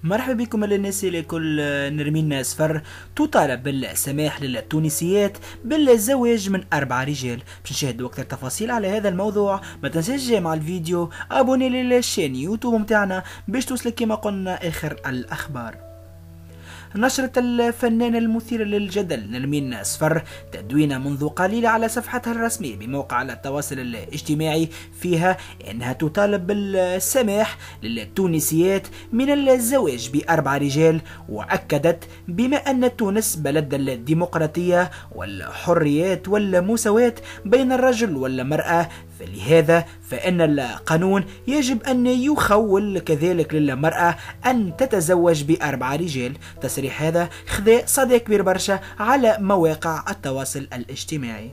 مرحبا بكم الناس الكل. نرمين صفر تطالب بالسماح للتونسيات بالزواج من 4 رجال. باش نشاهدوا اكثر تفاصيل على هذا الموضوع. ما تنساش مع الفيديو ابوني للشان يوتيوب متاعنا باش توصلك كما قلنا اخر الاخبار. نشرت الفنانة المثيرة للجدل نرمين صفر تدوين منذ قليل على صفحتها الرسمية بموقع التواصل الاجتماعي فيها أنها تطالب بالسماح للتونسيات من الزواج ب4 رجال، وأكدت بما أن تونس بلد الديمقراطية والحريات والمساواة بين الرجل والمرأة، فلهذا فإن القانون يجب أن يخول كذلك للمرأة أن تتزوج ب4 رجال. تصريح هذا خذا صدى كبير برشا على مواقع التواصل الاجتماعي.